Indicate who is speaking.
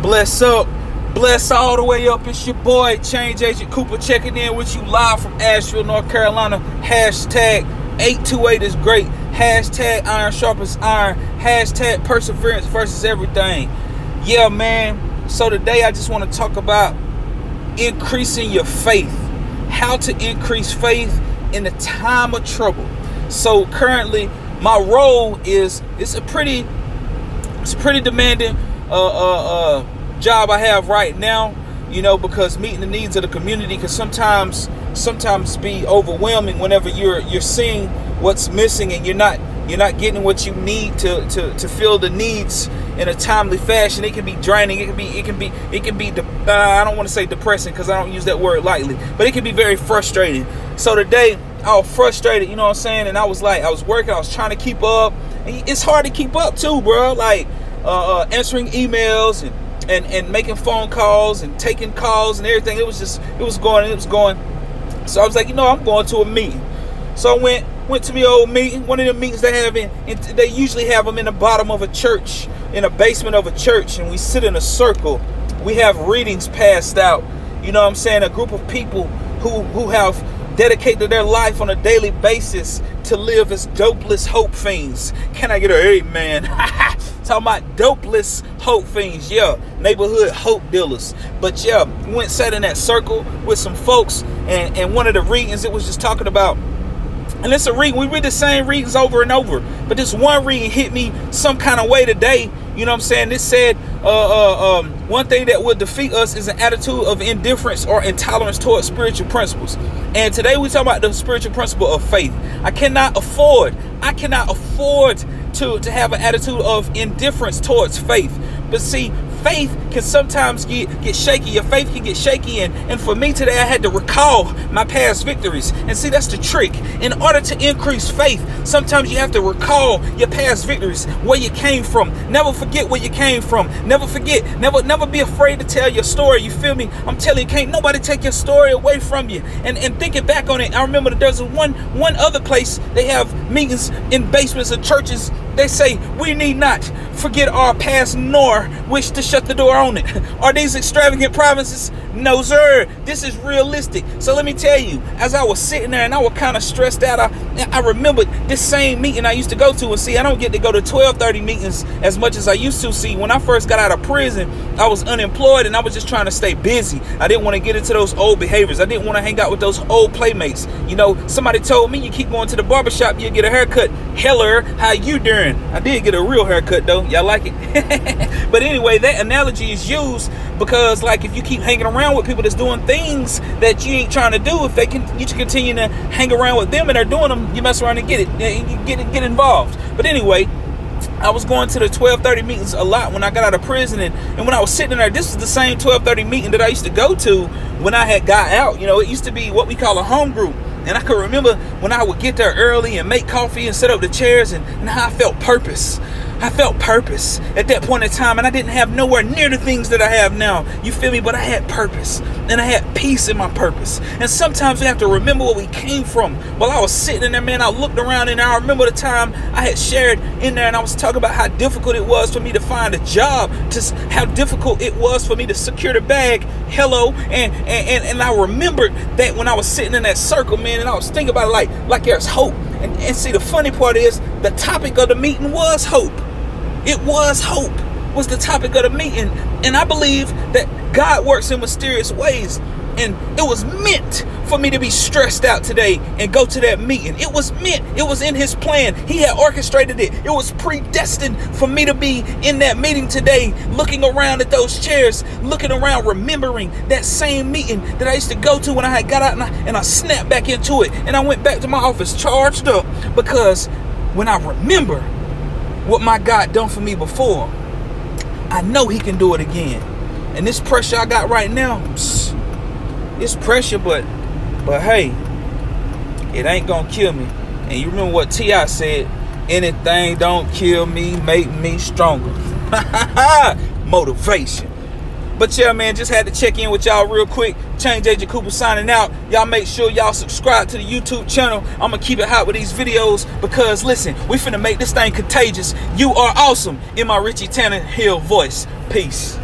Speaker 1: Bless up. Bless all the way up. It's your boy, Change Agent Cooper, checking in with you live from Asheville, North Carolina. Hashtag 828 is great. Hashtag iron sharpens iron. Hashtag perseverance versus everything. Yeah, man. So today I just want to talk about increasing your faith. How to increase faith in the time of trouble. So currently my role is it's a pretty demanding job I have right now, because meeting the needs of the community can sometimes be overwhelming whenever you're seeing what's missing and you're not getting what you need to fill the needs in a timely fashion. It can be draining. It can be I don't want to say depressing because I don't use that word lightly, but it can be very frustrating. So today I was frustrated, and I was working, I was trying to keep up, and it's hard to keep up too, bro. Like answering emails and making phone calls and taking calls and everything. It was going. So I was like, I'm going to a meeting. So I went to my old meeting, one of the meetings they have and they usually have them in the bottom of a church, in a basement of a church, and we sit in a circle. We have readings passed out. A group of people who have dedicated their life on a daily basis to live as dopeless hope fiends. Can I get an amen? Talking about dopeless hope fiends, neighborhood hope dealers. But we went sat in that circle with some folks, and one of the readings, it was just talking about, and it's a reading, we read the same readings over and over, but this one reading hit me some kind of way today. It said one thing that would defeat us is an attitude of indifference or intolerance towards spiritual principles. And today we talk about the spiritual principle of faith. I cannot afford to have an attitude of indifference towards faith. But see, faith can sometimes get shaky. Your faith can get shaky. And for me today, I had to recall my past victories. And see, that's the trick. In order to increase faith, sometimes you have to recall your past victories, where you came from. Never forget where you came from. Never forget. Never be afraid to tell your story. You feel me? I'm telling you, can't nobody take your story away from you. And thinking back on it, I remember that there's one other place they have meetings in basements of churches. They say, we need not forget our past nor wish to shut the door on it. Are these extravagant promises? No, sir. This is realistic. So let me tell you, as I was sitting there and I was kind of stressed out, I remembered this same meeting I used to go to. And see, I don't get to go to 12:30 meetings as much as I used to. See, when I first got out of prison, I was unemployed and I was just trying to stay busy. I didn't want to get into those old behaviors. I didn't want to hang out with those old playmates. Somebody told me, you keep going to the barbershop, you'll get a haircut. Heller, how you doing? I did get a real haircut though. Y'all like it? But anyway, that analogy is used because, like, if you keep hanging around with people that's doing things that you ain't trying to do, you continue to hang around with them and they're doing them, you mess around and get involved. But anyway, I was going to the 12:30 meetings a lot when I got out of prison, and when I was sitting there, this is the same 12:30 meeting that I used to go to when I had got out. It used to be what we call a home group. And I could remember when I would get there early and make coffee and set up the chairs, and how I felt purpose. I felt purpose at that point in time, and I didn't have nowhere near the things that I have now. You feel me? But I had purpose, and I had peace in my purpose. And sometimes we have to remember where we came from. While I was sitting in there, man, I looked around, and I remember the time I had shared in there, and I was talking about how difficult it was for me to find a job, how difficult it was for me to secure the bag. Hello, and I remembered that when I was sitting in that circle, man, and I was thinking about it like there's hope. And see, the funny part is the topic of the meeting was hope. It was hope, was the topic of the meeting. And I believe that God works in mysterious ways. And it was meant for me to be stressed out today and go to that meeting. It was meant. It was in his plan. He had orchestrated it. It was predestined for me to be in that meeting today, looking around at those chairs, looking around, remembering that same meeting that I used to go to when I had got out, and I snapped back into it. And I went back to my office charged up, because when I remember what my God done for me before, I know he can do it again. And this pressure I got right now, it's pressure, but hey, it ain't gonna kill me. And you remember what T.I. said, anything don't kill me, make me stronger. Motivation. But yeah, man, just had to check in with y'all real quick. Change Agent Cooper signing out. Y'all make sure y'all subscribe to the YouTube channel. I'm going to keep it hot with these videos because, listen, we finna make this thing contagious. You are awesome in my Richie Tannehill voice. Peace.